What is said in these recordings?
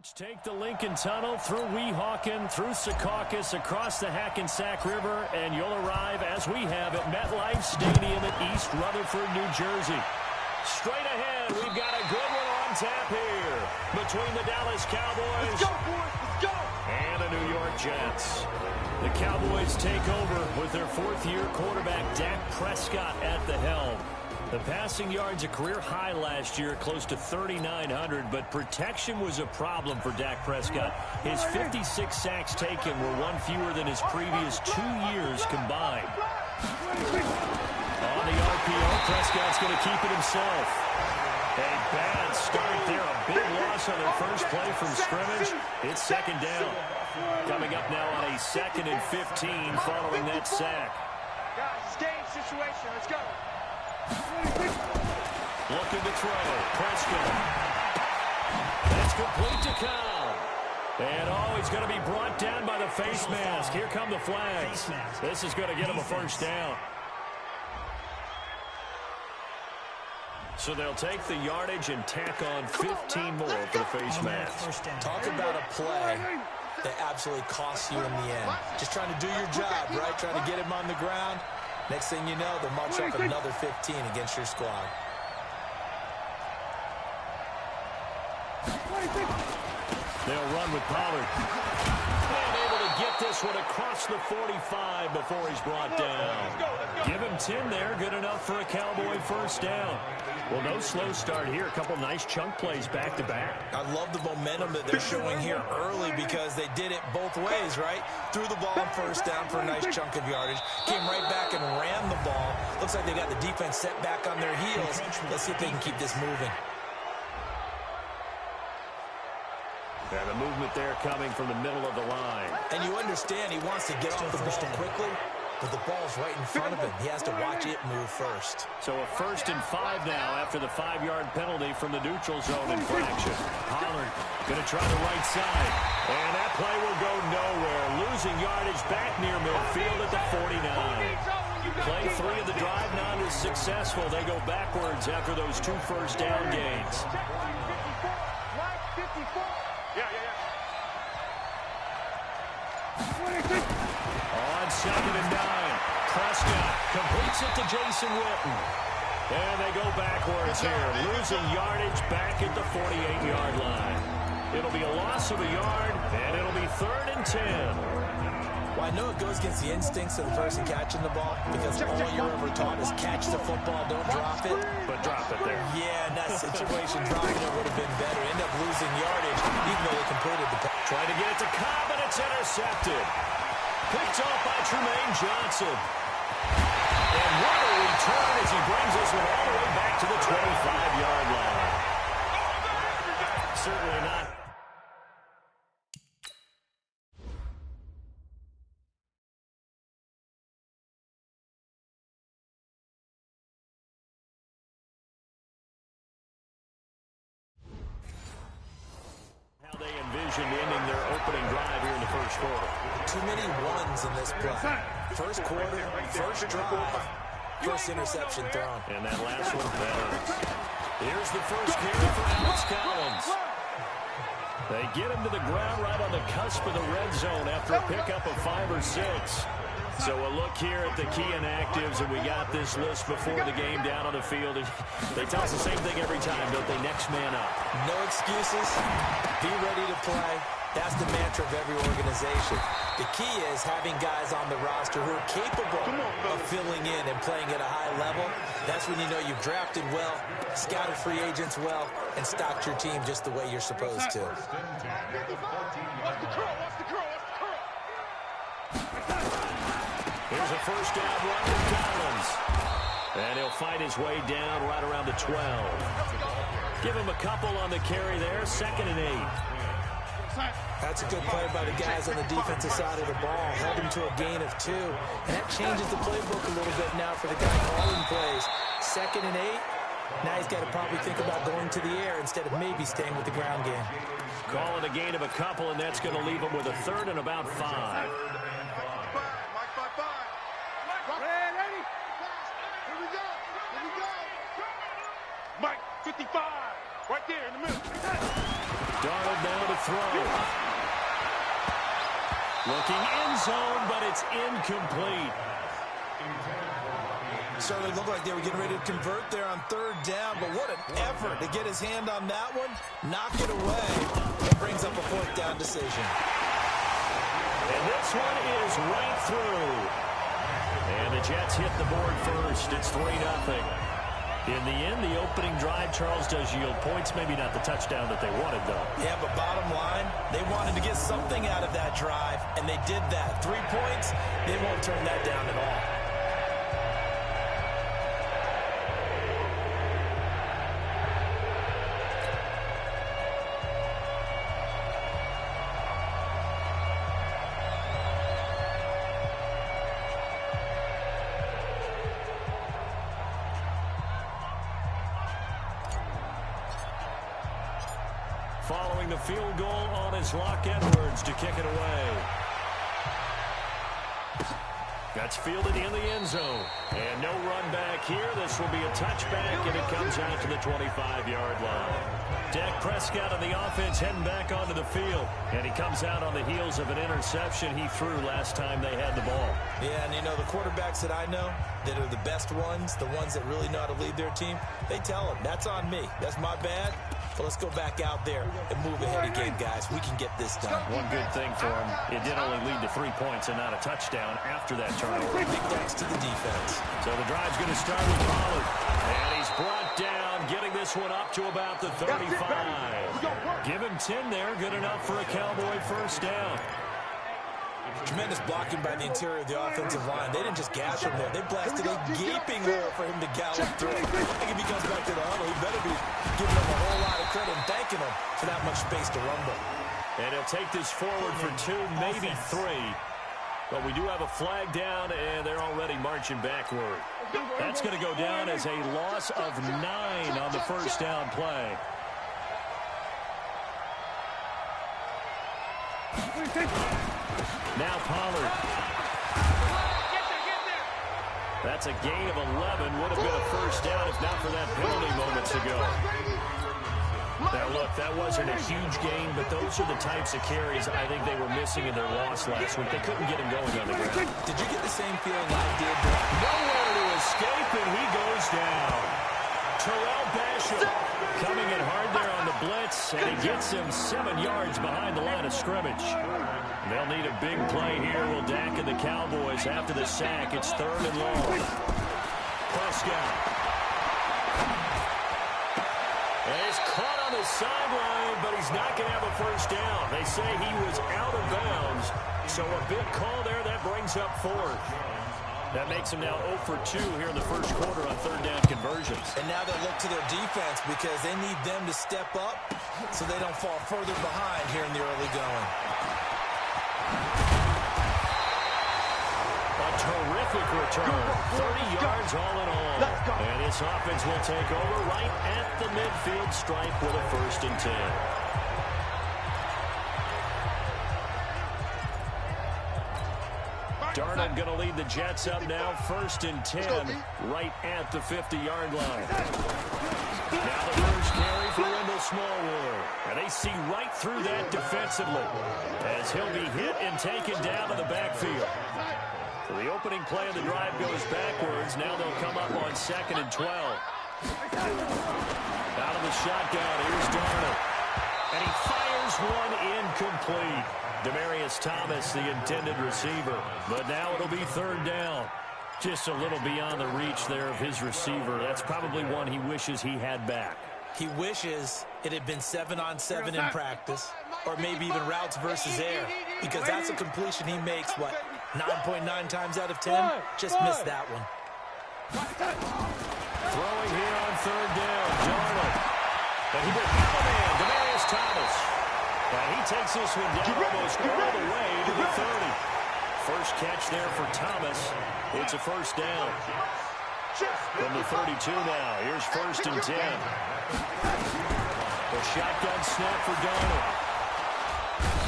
Take the Lincoln Tunnel through Weehawken, through Secaucus, across the Hackensack River, and you'll arrive, as we have, at MetLife Stadium at East Rutherford, New Jersey. Straight ahead, we've got a good one on tap here between the Dallas Cowboys Let's go, boys. Let's go. and the New York Jets. The Cowboys take over with their fourth-year quarterback, Dak Prescott, at the helm. The passing yards a career high last year, close to 3,900, but protection was a problem for Dak Prescott. His 56 sacks taken were one fewer than his previous 2 years combined. On the RPO, Prescott's going to keep it himself. A bad start there, a big loss on their first play from scrimmage. It's second down. Coming up now on a 2nd and 15 following that sack. Guys, it's game situation. Let's go. Looking to throw. Prescott. That's complete to Kyle. And he's going to be brought down by the face mask. Here come the flags. This is going to get him a first down. So they'll take the yardage and tack on 15 more for the face mask. Talk about a play that absolutely costs you in the end. Just trying to do your job, right? Trying to get him on the ground. Next thing you know, they'll march off another 15 against your squad. They'll run with Pollard. And able to get this one across the 45 before he's brought down. Give him 10 there. Good enough for a Cowboy first down. Well, no slow start here. A couple nice chunk plays back-to-back. I love the momentum that they're showing here early because they did it both ways, right? Threw the ball on first down for a nice chunk of yardage. Came right back and ran the ball. Looks like they got the defense set back on their heels. Let's see if they can keep this moving. And the movement there coming from the middle of the line. And you understand he wants to get off the ball quickly, but the ball's right in front of him. He has to watch it move first. So a 1st and 5 now after the 5-yard penalty from the neutral zone infraction. Pollard going to try the right side. And that play will go nowhere. Losing yardage back near midfield at the 49. Play 3 of the drive not as successful. They go backwards after those 2 first down gains. On 2nd and 9, Prescott completes it to Jason Witten. And they go backwards here, losing yardage back at the 48-yard line. It'll be a loss of a yard, and it'll be 3rd and 10. Well, I know it goes against the instincts of the person catching the ball because all you're ever taught is catch the football, don't drop it. But drop it there. Yeah, in that situation, dropping it would have been better. End up losing yardage, even though they completed the pass. Trying to get it to Cobb, and it's intercepted. Picked off by Tremaine Johnson. And what a return as he brings this one all the way back to the 25-yard line. Certainly not. How they envisioned ending their opening drive here in the first quarter. Too many ones in this play. First quarter, first drive, first interception thrown. And that last one, here's the first carry for Alex Collins. They get him to the ground right on the cusp of the red zone after a pickup of 5 or 6. So a look here at the key inactives, and we got this list before the game down on the field. They tell us the same thing every time, don't they? Next man up. No excuses. Be ready to play. That's the mantra of every organization. The key is having guys on the roster who are capable of filling in and playing at a high level. That's when you know you've drafted well, scouted free agents well, and stocked your team just the way you're supposed to. Here's a first down run with Collins. And he'll fight his way down right around the 12. Give him a couple on the carry there. 2nd and 8. That's a good play by the guys on the defensive side of the ball. Held him to a gain of 2. And that changes the playbook a little bit now for the guy calling plays. 2nd and 8. Now he's got to probably think about going to the air instead of maybe staying with the ground game. Calling a gain of a couple, and that's going to leave him with a 3rd and about 5. Mike, 55, right there in the middle. Darnold now to throw. Looking end zone, but it's incomplete. Certainly looked like they were getting ready to convert there on third down, but what an effort to get his hand on that one, knock it away, and brings up a fourth down decision. And this one is right through. And the Jets hit the board first. It's 3-0. In the end, the opening drive, Charles, does yield points. Maybe not the touchdown that they wanted, though. Yeah, but bottom line, they wanted to get something out of that drive, and they did that. 3 points, they won't turn that down at all. Following the field goal on his Lock Edwards to kick it away. That's fielded in the end zone. And no run back here. This will be a touchback, and it comes out to the 25-yard line. Dak Prescott of the offense heading back onto the field. And he comes out on the heels of an interception he threw last time they had the ball. Yeah, and you know, the quarterbacks that I know that are the best ones, the ones that really know how to lead their team, they tell them, that's on me. That's my bad. But let's go back out there and move ahead again, guys. We can get this done. One good thing for him, it did only lead to 3 points and not a touchdown after that turnover. Big thanks to the defense. So the drive's going to start with Pollard. And he's brought down, getting this one up to about the 35. Give him 10 there, good enough for a Cowboy first down. Tremendous blocking by the interior of the offensive line. They didn't just gash him there. They blasted a gaping hole for him to gallop through. I think if he comes back to the huddle, he better be giving him a whole lot of credit and thanking him for that much space to rumble. And he'll take this forward for 2, maybe 3. But we do have a flag down, and they're already marching backward. That's going to go down as a loss of 9 on the first down play. Now Pollard. That's a gain of 11. Would have been a first down if not for that penalty moments ago. Now, look, that wasn't a huge gain, but those are the types of carries I think they were missing in their loss last week. They couldn't get him going on the ground. Did you get the same feeling I did? Nowhere to escape, and he goes down. Terrell Basham coming in hard there on the blitz, and he gets him 7 yards behind the line of scrimmage. They'll need a big play here. Will Dak and the Cowboys after the sack. It's 3rd and long. Prescott. And he's caught on the sideline, but he's not going to have a first down. They say he was out of bounds. So a big call there. That brings up 4th. That makes him now 0 for 2 here in the first quarter on 3rd down conversions. And now they'll look to their defense because they need them to step up so they don't fall further behind here in the early going. A terrific return. 30 yards all in all. And this offense will take over right at the midfield stripe with a 1st and 10. Darnold going to lead the Jets up now. 1st and 10 right at the 50-yard line. Now the first carry for Wendell Smallwood. And they see right through that defensively as he'll be hit and taken down to the backfield. So the opening play of the drive goes backwards. Now they'll come up on 2nd and 12. Out of the shotgun, here's Darnold. And he fires one incomplete. Demaryius Thomas, the intended receiver. But now it'll be 3rd down. Just a little beyond the reach there of his receiver. That's probably one he wishes he had back. He wishes it had been 7-on-7 in practice, or maybe even routes versus air, because that's a completion he makes, what, 9.9 times out of 10? Just missed that one. Throwing here on 3rd down, Darnold. And he will have a man, Demaryius Thomas. And he takes this one down almost all the way to the 30. First catch there for Thomas. It's a 1st down. From the 32 now. Here's 1st and 10. The shotgun snap for Darnold.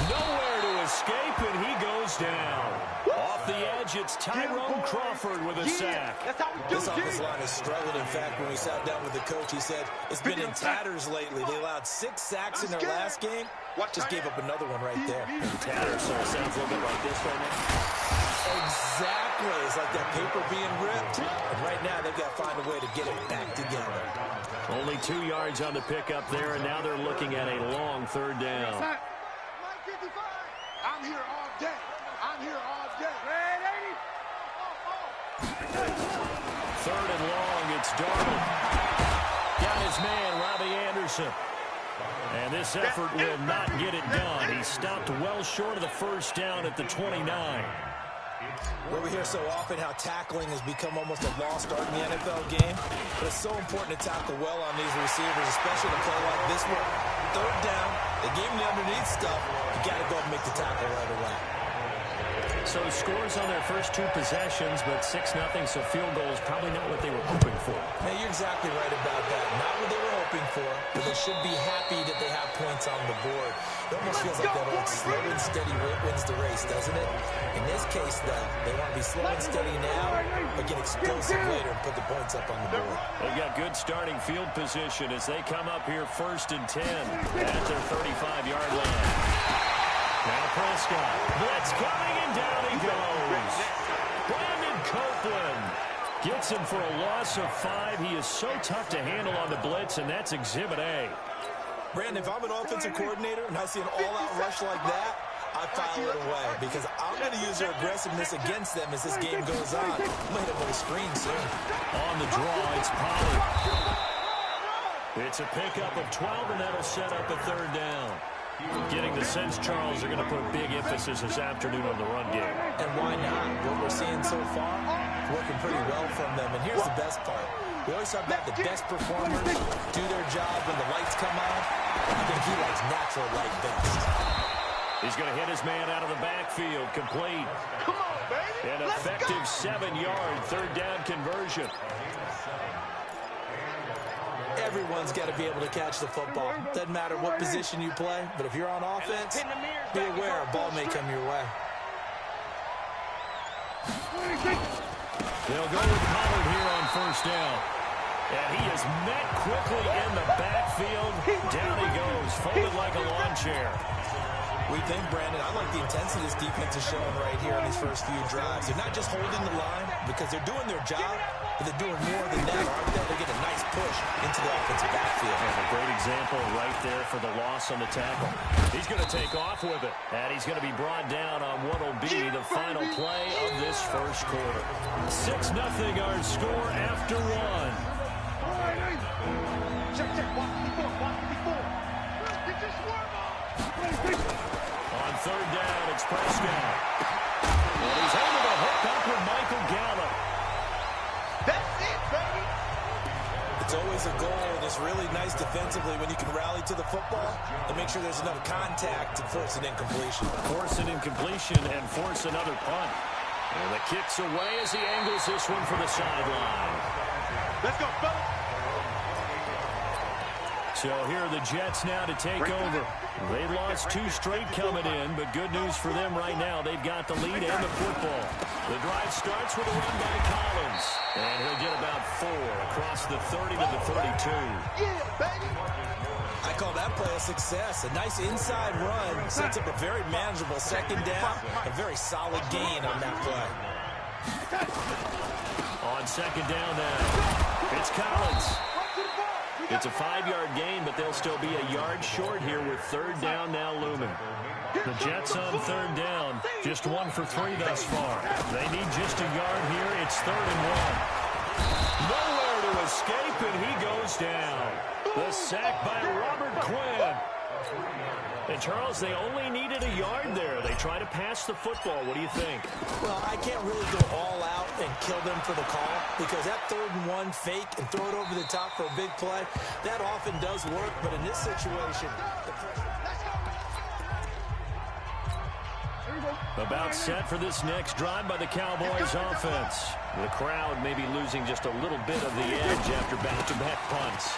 Nowhere to escape, and he goes down. Off the edge coverage. It's Tyrone Crawford with a sack. That's how we do, This offensive line has struggled. In fact, when we sat down with the coach, he said it's been in tatters lately. They allowed 6 sacks in their last game. Just gave up another one right there. Tatters, so it sounds a little bit like this right now. Exactly. It's like that paper being ripped. And right now, they've got to find a way to get it back together. Only 2 yards on the pickup there, and now they're looking at a long third down. I'm here all day. I'm here all day. Third and long, it's Darnold. Got his man, Robbie Anderson. And this effort will not get it done. He stopped well short of the first down at the 29. Well, we hear so often how tackling has become almost a lost art in the NFL game. But it's so important to tackle well on these receivers, especially in a play like this one. Third down, they gave him the underneath stuff. You got to go and make the tackle right away. So scores on their first 2 possessions, but 6-0, so field goal is probably not what they were hoping for. Hey, you're exactly right about that. Not what they were hoping for, but they should be happy that they have points on the board. It almost feels like that old slow and steady wins the race, doesn't it? In this case, though, they want to be slow and steady now, but get explosive later and put the points up on the board. They've got good starting field position as they come up here 1st and 10 at their 35-yard line. Now Prescott. Blitz coming, and down he goes. Brandon Copeland gets him for a loss of 5. He is so tough to handle on the blitz, and that's Exhibit A. Brandon, if I'm an offensive coordinator and I see an all-out rush like that, I file it away because I'm going to use their aggressiveness against them as this game goes on. I'm going to hit them with a screen soon. On the draw, it's Pollard. It's a pickup of 12, and that'll set up a third down. Getting the sense, Charles, are going to put a big emphasis this afternoon on the run game. And why not? What we're seeing so far, working pretty well from them. And here's the best part. We always talk about the best performers do their job when the lights come on. I think he likes natural light best. He's going to hit his man out of the backfield, complete. Come on, baby. An effective 7-yard third down conversion. Everyone's got to be able to catch the football. Doesn't matter what position you play, but if you're on offense, be aware a ball may come your way. They'll go with Pollard here on first down. And he is met quickly in the backfield. Down he goes, folded like a lawn chair. We think, Brandon, I like the intensity this defense is showing right here in these first few drives. They're not just holding the line because they're doing their job, but they're doing more than that, aren't they? They get a nice push into the offensive backfield. And a great example right there for the loss on the tackle. He's going to take off with it, and he's going to be brought down on what will be the final play of this first quarter. 6-0 our score after 1. Check. Watch before. Get your swerve on. On third down, it's Prescott. And he's able to hook up with Michael Gallup. That's it, baby. It's always a goal, and it's really nice defensively when you can rally to the football and make sure there's enough contact to force an incompletion. Force an incompletion and force another punt. And the kick's away as he angles this one for the sideline. Let's go, fellas. So here are the Jets now to take over. They've lost 2 straight coming in, but good news for them right now. They've got the lead and the football. The drive starts with a run by Collins. And he'll get about 4 across the 30 to the 32. Yeah, baby. I call that play a success. A nice inside run sets up a very manageable second down. A very solid gain on that play. On second down now, it's Collins. It's a 5-yard gain, but they'll still be a yard short here with third down now looming. The Jets on third down, just 1 for 3 thus far. They need just a yard here. It's 3rd and 1. Nowhere to escape, and he goes down. The sack by Robert Quinn. And, Charles, they only needed a yard there. They try to pass the football. What do you think? Well, I can't really go all out and kill them for the call because that 3rd and 1 fake and throw it over the top for a big play, that often does work. But in this situation, about set for this next drive by the Cowboys offense. The crowd may be losing just a little bit of the edge after back-to-back punts.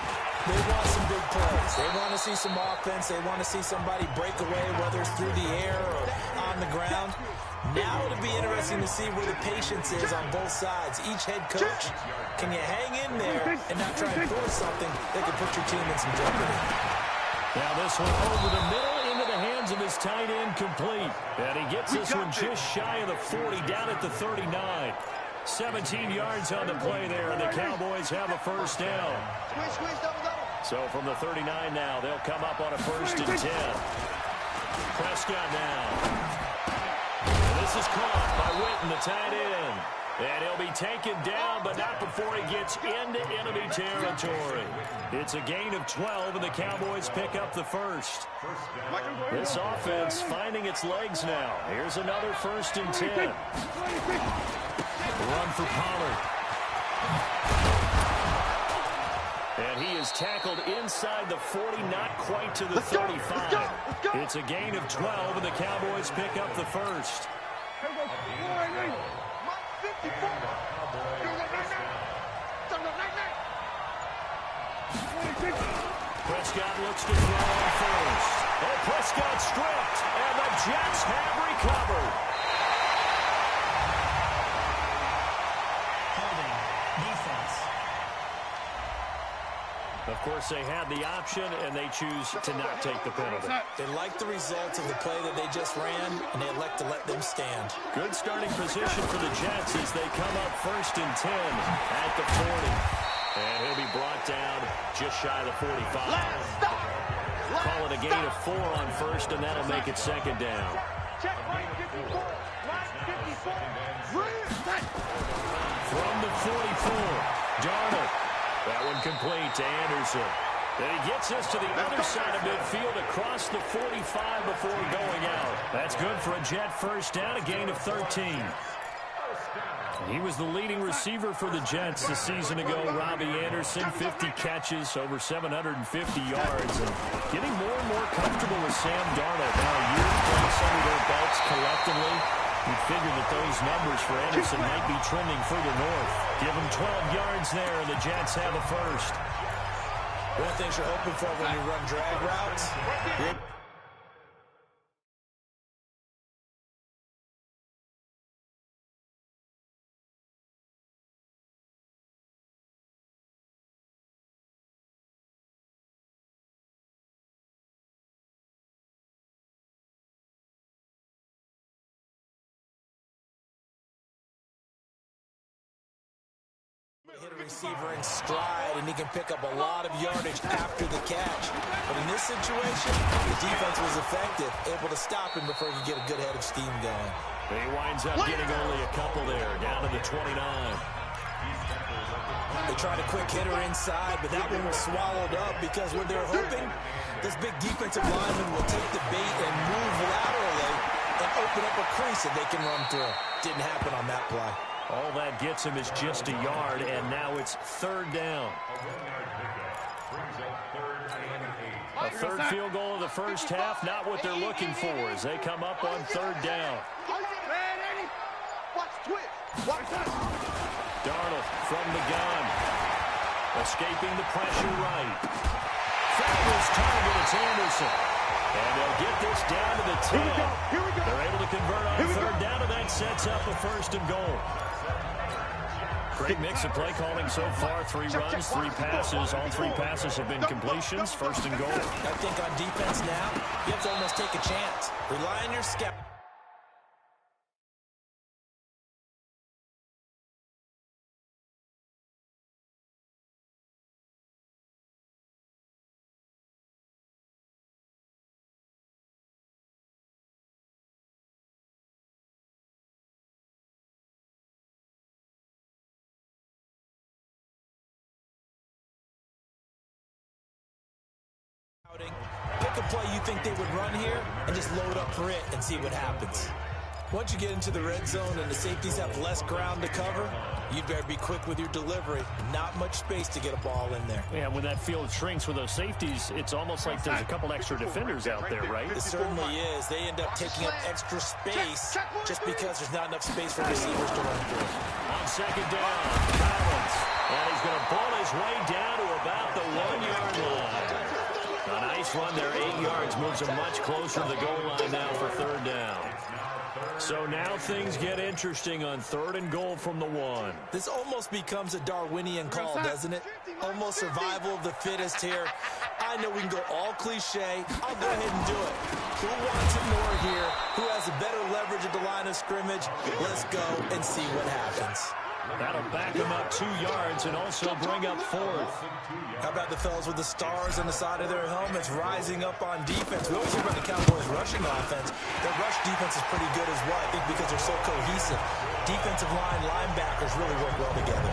They want some big plays. They want to see some offense. They want to see somebody break away, whether it's through the air or on the ground. Now it'll be interesting to see where the patience is on both sides. Each head coach, can you hang in there and not try and force something that could put your team in some jeopardy? Now this one over the middle into the hands of his tight end, complete. And he gets this one just shy of the 40, down at the 39. 17 yards on the play there, and the Cowboys have a first down. So from the 39 now, they'll come up on a 1st and 10. Prescott now. And this is caught by Witten, the tight end. And he'll be taken down, but not before he gets into enemy territory. It's a gain of 12, and the Cowboys pick up the first. This offense finding its legs now. Here's another 1st and 10. Run for Pollard. And he is tackled inside the 40, not quite to the 35. It's a gain of 12, and the Cowboys pick up the first. Prescott looks to throw on first. Oh, Prescott stripped, and the Jets have recovered. Holding. Defense. Of course, they had the option, and they choose to not take the penalty. They like the results of the play that they just ran, and they elect to let them stand. Good starting position for the Jets as they come up 1st and 10 at the 40. And he'll be brought down just shy of the 45. Call it a gain of 4 on 1st, and that'll make it 2nd down. From the 44, Darnold. That one complete to Anderson. Then he gets us to the other side of midfield across the 45 before going out. That's good for a Jet first down, a gain of 13. He was the leading receiver for the Jets a season ago. Robbie Anderson, 50 catches, over 750 yards, and getting more and more comfortable with Sam Darnold. Now a year playing under their belts collectively. You'd figure that those numbers for Anderson might be trending further north. Give him 12 yards there, and the Jets have a first. One of the things you're hoping for when you run drag routes, hit a receiver in stride, and he can pick up a lot of yardage after the catch. But in this situation, the defense was effective, able to stop him before he could get a good head of steam going. He winds up getting only a couple there, down to the 29. They tried a quick hitter inside, but that one was swallowed up because what they're hoping, this big defensive lineman will take the bait and move laterally and open up a crease that they can run through. Didn't happen on that play. All that gets him is just a yard, and now it's 3rd down. A third field goal of the first half, not what they're looking for as they come up on 3rd down. Darnold from the gun. Escaping the pressure right. Fabulous target, it's Anderson. And they'll get this down to the 10. They're able to convert on 3rd down, and that sets up a 1st and goal. Great mix of play calling so far. 3 runs, 3 passes. All 3 passes have been completions. 1st and goal. I think on defense now, you have to almost take a chance. Rely on your scout. Pick a play you think they would run here and just load up for it and see what happens. Once you get into the red zone and the safeties have less ground to cover, you better be quick with your delivery. Not much space to get a ball in there. Yeah, when that field shrinks with those safeties, it's almost like there's a couple extra defenders out there, right? It certainly is. They end up taking up extra space just because there's not enough space for receivers to run through. On 2nd down, Collins. And he's going to pull his way down to about the 1-yard line. A nice run there, 8 yards, moves him much closer to the goal line now for 3rd down. So now things get interesting on 3rd and goal from the 1. This almost becomes a Darwinian call, doesn't it? Almost survival of the fittest here. I know we can go all cliche. I'll go ahead and do it. Who wants it more here? Who has a better leverage at the line of scrimmage? Let's go and see what happens. That'll back them up 2 yards and also bring up 4th. How about the fellas with the stars on the side of their helmets rising up on defense? We always hear about the Cowboys' rushing offense. Their rush defense is pretty good as well, I think, because they're so cohesive. Defensive line, linebackers really work well together.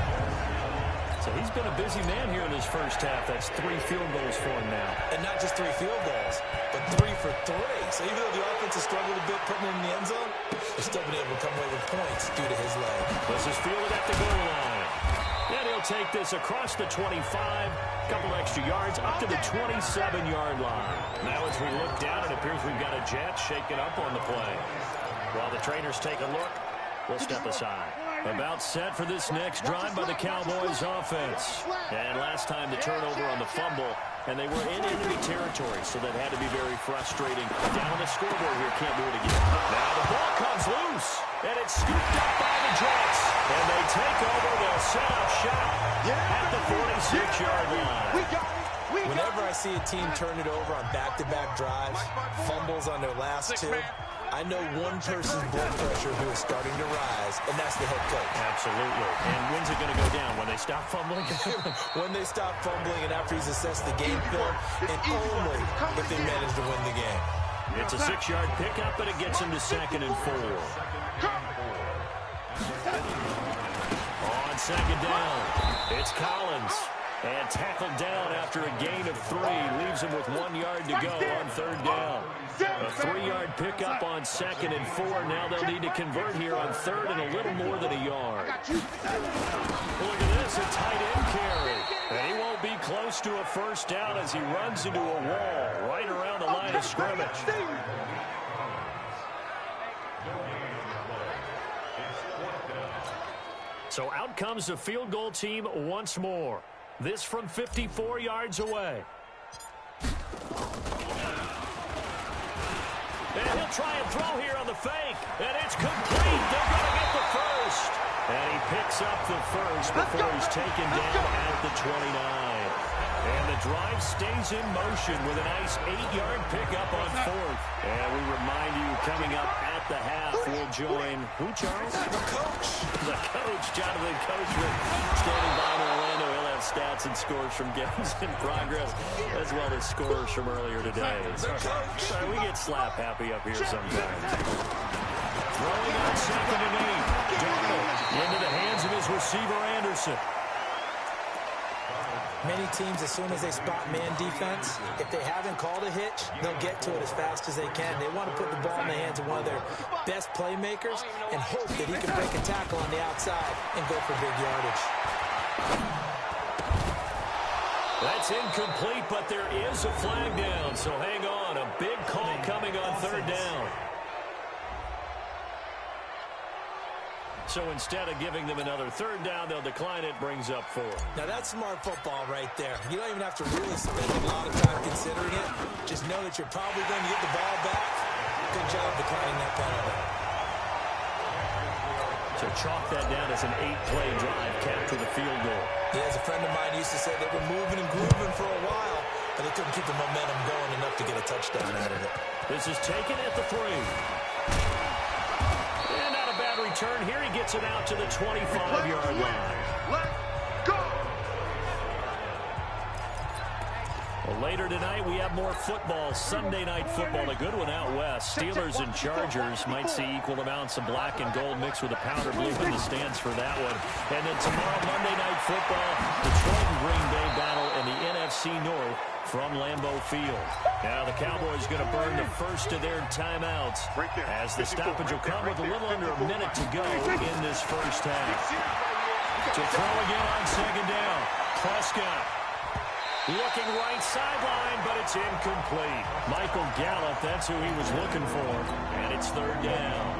So he's been a busy man here in his first half. That's 3 field goals for him now. And not just 3 field goals, but 3 for 3. So even though the offense has struggled a bit putting it in the end zone, they've still been able to come away with points due to his leg. This is fielded at the goal line. And he'll take this across the 25, couple extra yards, up to the 27-yard line. Now as we look down, it appears we've got a jet shaking up on the play. While the trainers take a look, we'll step aside. About set for this next drive by the Cowboys offense. And last time the turnover on the fumble, and they were in enemy territory, so that had to be very frustrating. Down on the scoreboard here, can't do it again. Now the ball comes loose, and it's scooped up by the Jets. And they take over, they'll set up shop at the 46-yard line. Whenever I see a team turn it over on back-to-back drives, fumbles on their last 2, I know one person's blood pressure who is starting to rise, and that's the head coach. Absolutely. And when's it going to go down? When they stop fumbling? When they stop fumbling and after he's assessed the game film, and only if they manage to win the game. It's a 6-yard pickup, and it gets him to 2nd and 4. On 2nd down, it's Collins. And tackled down after a gain of 3. Leaves him with 1 yard to go on 3rd down. A 3-yard pickup on 2nd and 4. Now they'll need to convert here on 3rd and a little more than a yard. Look at this, a tight end carry. And he won't be close to a first down as he runs into a wall right around the line of scrimmage. So out comes the field goal team once more. This from 54 yards away. And he'll try and throw here on the fake. And it's complete. They're going to get the first. And he picks up the first before he's taken down at the 29. And the drive stays in motion with a nice 8-yard pickup on 4th. And we remind you, coming up at the half, we'll join who, Charles? The coach. The coach, Jonathan Coachman, standing by in Orlando. He'll have stats and scores from games in progress, as well as scores from earlier today. Sorry, we get slap happy up here sometimes. Throwing on 2nd and 8. Darnold into the hands of his receiver, Anderson. Many teams, as soon as they spot man defense, if they haven't called a hitch, they'll get to it as fast as they can. They want to put the ball in the hands of one of their best playmakers and hope that he can break a tackle on the outside and go for big yardage. That's incomplete, but there is a flag down, so hang on. A big call coming on 3rd down. So instead of giving them another 3rd down, they'll decline it, brings up 4. Now that's smart football right there. You don't even have to really spend a lot of time considering it. Just know that you're probably going to get the ball back. Good job declining that penalty. So chalk that down as an 8-play drive capped with a field goal. Yeah, as a friend of mine used to say, they were moving and grooving for a while, but they couldn't keep the momentum going enough to get a touchdown out of it. This is taken at the 3. And not a bad return. Here he gets it out to the 25-yard line. Let's go! Well, later tonight, we have more football, Sunday night football, a good one out west. Steelers and Chargers might see equal amounts of black and gold mixed with a powder blue in the stands for that one. And then tomorrow, Monday night football, Detroit and Green Bay battle in the NFC North from Lambeau Field. Now the Cowboys going to burn the first of their timeouts as the stoppage will come with a little under a minute to go in this first half. To throw again on 2nd down, Prescott. Looking right sideline, but it's incomplete. Michael Gallup, that's who he was looking for. And it's 3rd down.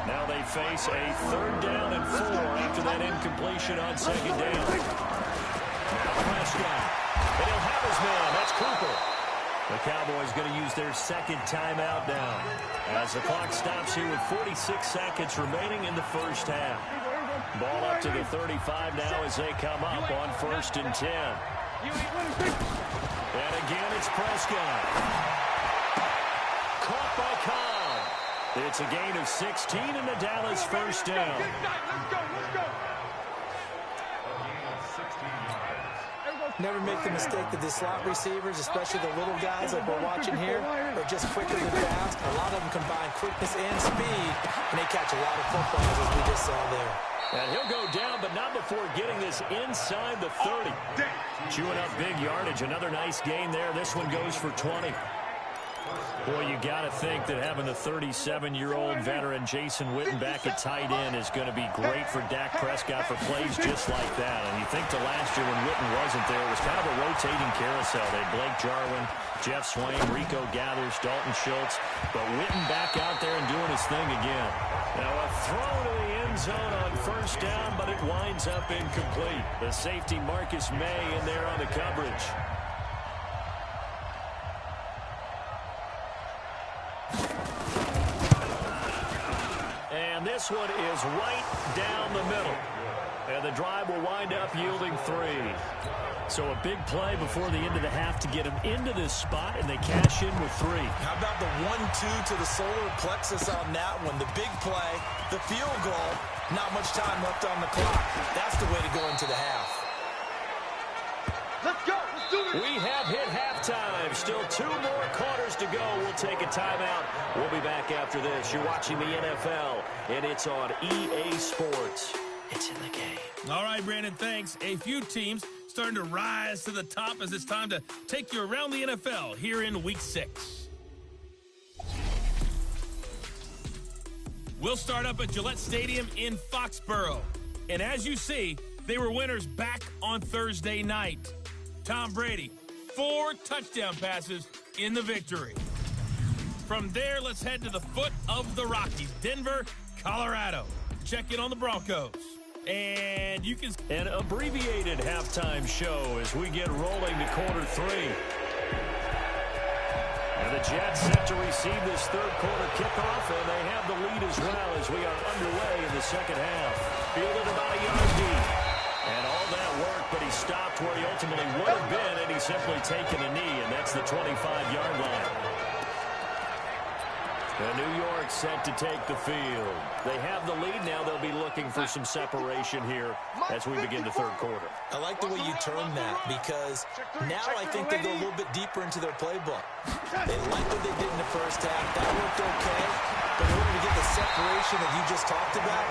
Now they face a 3rd down and 4 after that incompletion on 2nd down. Now Prescott. And he'll have his man. That's Cooper. The Cowboys going to use their second timeout now as the clock stops here with 46 seconds remaining in the first half. Ball up to the 35 now as they come up on 1st and 10. And again, it's Prescott. Caught by Cobb. It's a gain of 16 and a Dallas first down. Never make the mistake that the slot receivers, especially the little guys like we're watching here, are just quicker than fast. A lot of them combine quickness and speed, and they catch a lot of footballs as we just saw there. And he'll go down, but not before getting this inside the 30. Chewing up big yardage. Another nice gain there. This one goes for 20. Boy, you got to think that having the 37-year-old veteran Jason Witten back at tight end is going to be great for Dak Prescott for plays just like that. And you think to last year when Witten wasn't there, it was kind of a rotating carousel. They had Blake Jarwin, Jeff Swain, Rico Gathers, Dalton Schultz. But Witten back out there and doing his thing again. Now a throw to the end zone on first down, but it winds up incomplete. The safety Marcus May in there on the coverage. And this one is right down the middle. And the drive will wind up yielding 3. So a big play before the end of the half to get them into this spot, and they cash in with 3. How about the 1-2 to the solar plexus on that one? The big play, the field goal, not much time left on the clock. That's the way to go into the half. Let's go. Let's do this. We have hit halftime. Still 2 more quarters to go. We'll take a timeout. We'll be back after this. You're watching the NFL, and it's on EA Sports. It's in the game. All right, Brandon, thanks. A few teams starting to rise to the top as it's time to take you around the NFL here in Week 6. We'll start up at Gillette Stadium in Foxborough. And as you see, they were winners back on Thursday night. Tom Brady, 4 touchdown passes in the victory. From there, let's head to the foot of the Rockies, Denver, Colorado. Check in on the Broncos. And you can... An abbreviated halftime show as we get rolling to quarter 3. And the Jets set to receive this third quarter kickoff, and they have the lead as well as we are underway in the second half. Fielded about a yard deep. And all that work, but he stopped where he ultimately would have been, and he's simply taken a knee, and that's the 25-yard line. And New York set to take the field. They have the lead now. They'll be looking for some separation here as we begin the third quarter. I like the way you turn that because now I think they go a little bit deeper into their playbook. They like what they did in the first half. That worked okay. But in order to get the separation that you just talked about,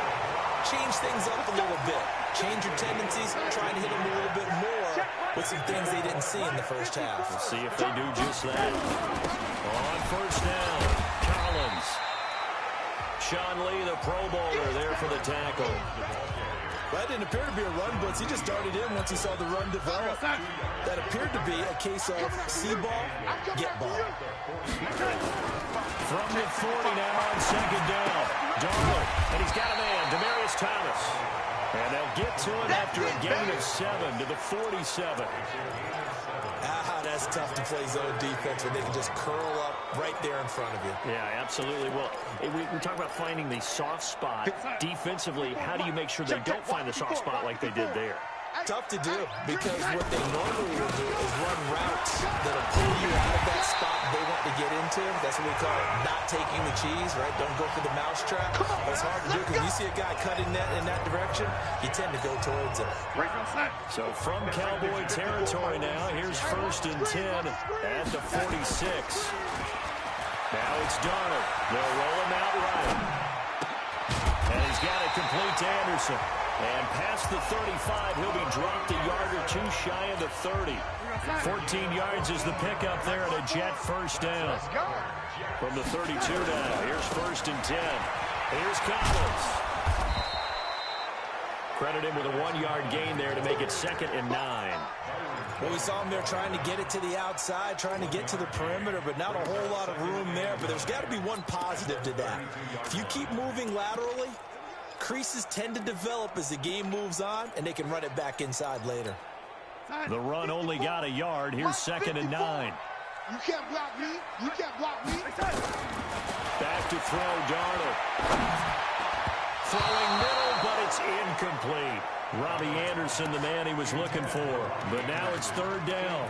change things up a little bit. Change your tendencies, trying to hit them a little bit more with some things they didn't see in the first half. We'll see if they do just that. On first down, Collins. Sean Lee, the Pro Bowler, there for the tackle. That didn't appear to be a run blitz. He just darted in once he saw the run develop. That appeared to be a case of see ball, get ball. From the 40 now on second down. Darnold, and he's got a man, Demaryius Thomas. And they'll get to it after a gain of 7 to the 47. That's tough to play zone defense when they can just curl up right there in front of you. Yeah, absolutely. Well, we talk about finding the soft spot. Defensively, how do you make sure they don't find the soft spot like they did there? Tough to do because what they normally will do is run routes that'll pull you out of that spot they want to get into. That's what we call it, not taking the cheese, right? Don't go for the mousetrap. But it's hard to do because you see a guy cutting that in that direction, you tend to go towards it. So from Cowboy territory now, here's 1st and 10 at the 46. Now it's Darnold. They'll roll him out right. And he's got it complete to Anderson. And past the 35, he'll be dropped a yard or 2 shy of the 30. 14 yards is the pickup there at a Jet first down. From the 32 now, here's 1st and 10. Here's Collins. Credit him with a 1-yard gain there to make it 2nd and 9. Well, we saw him there trying to get it to the outside, trying to get to the perimeter, but not a whole lot of room there. But there's got to be one positive to that. If you keep moving laterally, creases tend to develop as the game moves on, and they can run it back inside later. The run only got a yard. Here's 2nd and 9. You can't block me. You can't block me. Back to throw, Darnold. Throwing middle, but it's incomplete. Robbie Anderson, the man he was looking for. But now it's third down.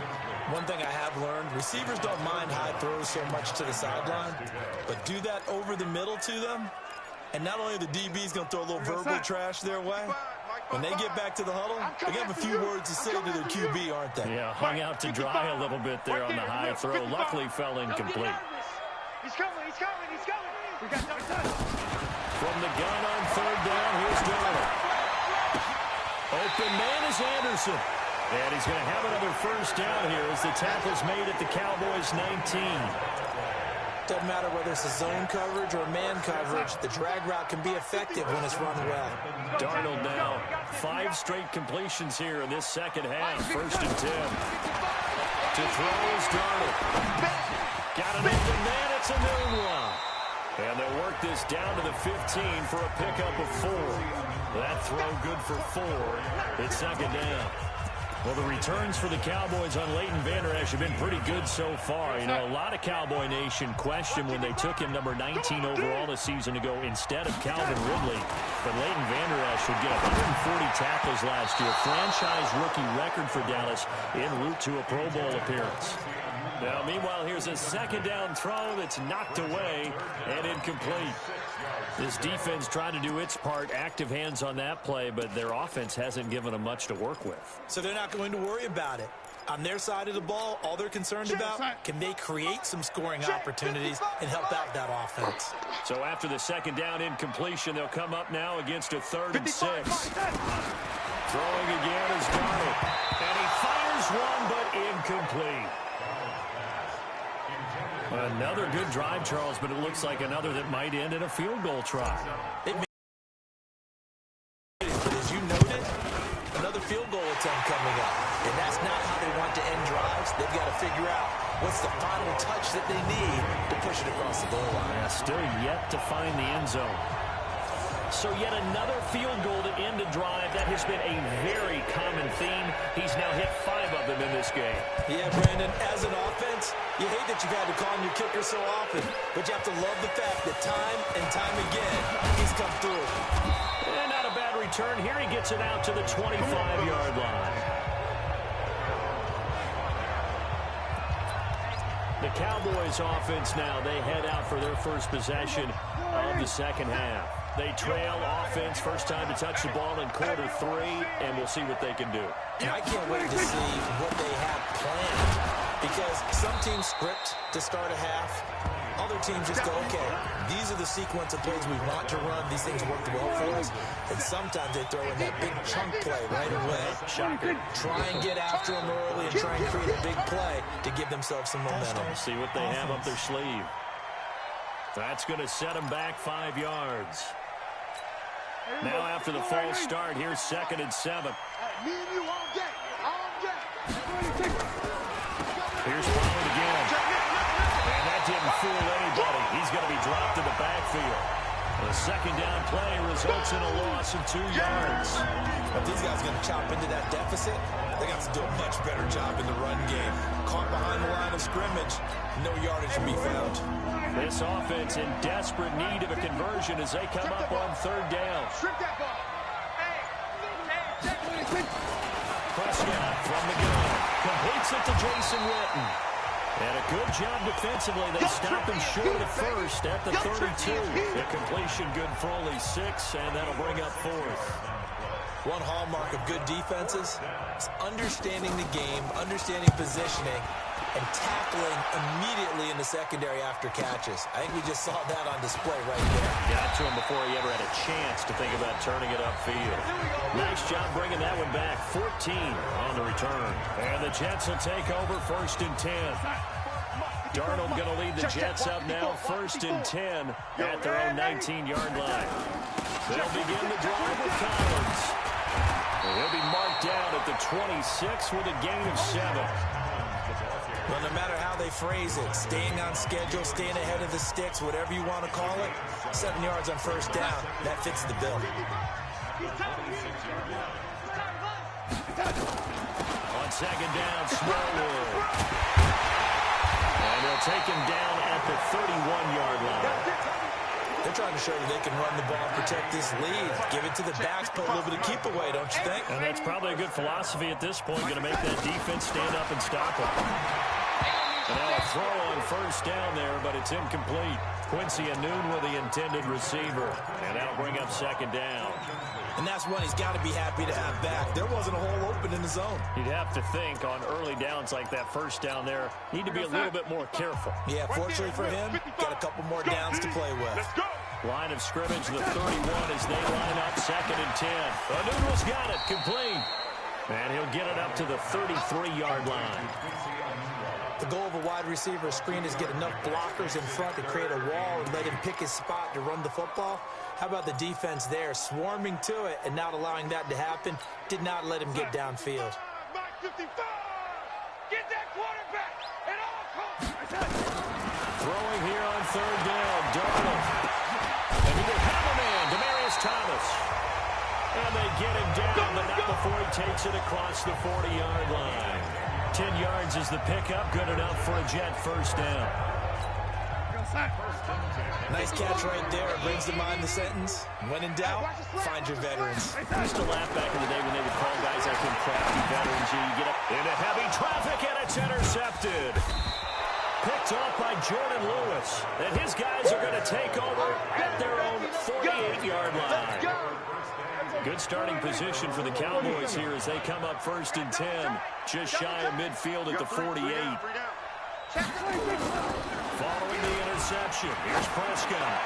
One thing I have learned, receivers don't mind high throws so much to the sideline, but do that over the middle to them, and not only the DB's going to throw a little verbal trash their way, when they get back to the huddle, they're going to have a few words to say to their QB, aren't they? Yeah, hung out to dry a little bit there on the high throw. Luckily fell incomplete. He's coming, he's coming, he's coming. We got no time. From the gun on third down, here's Darnold. Open man is Anderson. And he's going to have another first down here as the tackle's made at the Cowboys' 19. Doesn't matter whether it's a zone coverage or man coverage, the drag route can be effective when it's run well. Darnold now, 5 straight completions here in this second half. First and 10. To throw is Darnold. Got an open man, it's a noon one. And they'll work this down to the 15 for a pickup of 4. That throw good for 4. It's second down. Well, the returns for the Cowboys on Leighton Vander Esch have been pretty good so far. You know, a lot of Cowboy Nation questioned when they took him number 19 overall a season ago instead of Calvin Ridley. But Leighton Vander Esch would get 140 tackles last year. Franchise rookie record for Dallas en route to a Pro Bowl appearance. Now, meanwhile, here's a second down throw that's knocked away and incomplete. This defense tried to do its part, active hands on that play, but their offense hasn't given them much to work with. So they're not going to worry about it. On their side of the ball, all they're concerned about, can they create some scoring opportunities and help out that offense? So after the second down incompletion, they'll come up now against a 3rd and 6. Throwing again is Darnold. And he fires one, but incomplete. Another good drive, Charles, but it looks like another that might end in a field goal try. But as you noted, another field goal attempt coming up. And that's not how they want to end drives. They've got to figure out what's the final touch that they need to push it across the goal line. Yeah, still yet to find the end zone. So yet another field goal to end a drive. That has been a very common theme. He's now hit 5 of them in this game. Yeah, Brandon, as an offense, you hate that you've had to call on your kicker so often, but you have to love the fact that time and time again, he's come through. And not a bad return. Here he gets it out to the 25-yard line. The Cowboys offense now, they head out for their first possession of the second half. They trail offense, first time to touch the ball in quarter 3, and we'll see what they can do. And I can't wait to see what they have planned, because some teams script to start a half. Other teams just go, okay, these are the sequence of plays we want to run. These things worked well for us. And sometimes they throw in that big chunk play right away. Shocker. Try and get after them early and try and create a big play to give themselves some momentum. See what they have up their sleeve. That's going to set them back 5 yards. Now after the false start, here's 2nd and 7. Me and you all day. All day. Here's Pollard again. And that didn't fool anybody. He's going to be dropped to the backfield. The second down play results in a loss of 2 yards. If these guys are going to chop into that deficit, they got to do a much better job in the run game. Caught behind the line of scrimmage, no yardage to be found. This offense in desperate need of a conversion as they come up on 3rd down. Prescott from the gun. Completes it to Jason Witten. And a good job defensively. They stop him short of first at the 32. The completion good for only 6, and that'll bring up 4th. One hallmark of good defenses is understanding the game, understanding positioning, and tackling immediately in the secondary after catches. I think we just saw that on display right there. Got to him before he ever had a chance to think about turning it upfield. Nice job bringing that one back. 14 on the return. And the Jets will take over 1st and 10. Darnold going to lead the Jets up now 1st and 10 at their own 19-yard line. They'll begin the drive with Collins. He'll be marked down at the 26 with a gain of 7. Well, no matter how they phrase it, staying on schedule, staying ahead of the sticks, whatever you want to call it, 7 yards on 1st down, that fits the bill. On 2nd down, Smallwood. And they'll take him down at the 31-yard line. They're trying to show that they can run the ball and protect this lead. Give it to the backs, put a little bit of keep away, don't you think? And that's probably a good philosophy at this point. Going to make that defense stand up and stop them. And now a throw on first down there, but it's incomplete. Quincy Anoon with the intended receiver. And that'll bring up second down. And that's one he's got to be happy to have back. There wasn't a hole open in the zone. You'd have to think on early downs like that first down there, need to be a little bit more careful. Yeah, fortunately for him, got a couple more downs to play with. Line of scrimmage, the 31 as they line up, second and 10. Anoon's got it, complete. And he'll get it up to the 33-yard line. The goal of a wide receiver screen is get enough blockers in front to create a wall and let him pick his spot to run the football. How about the defense there, swarming to it and not allowing that to happen? Did not let him get downfield. Get that quarterback at all costs. Throwing here on third down, Darnold. And he will have a man, Demaryius Thomas. And they get him down, but not before he takes it across the 40-yard line. 10 yards is the pickup, good enough for a Jet first down. Nice catch right there. Brings to mind the sentence, when in doubt, find your veterans. I used to laugh back in the day when they would call guys like him crafty veterans. You get up into heavy traffic, and it's intercepted. Picked off by Jordan Lewis. And his guys are going to take over at their own 48-yard line. Good starting position for the Cowboys here as they come up first and 10. Just shy of midfield at the 48. Following the interception, here's Prescott.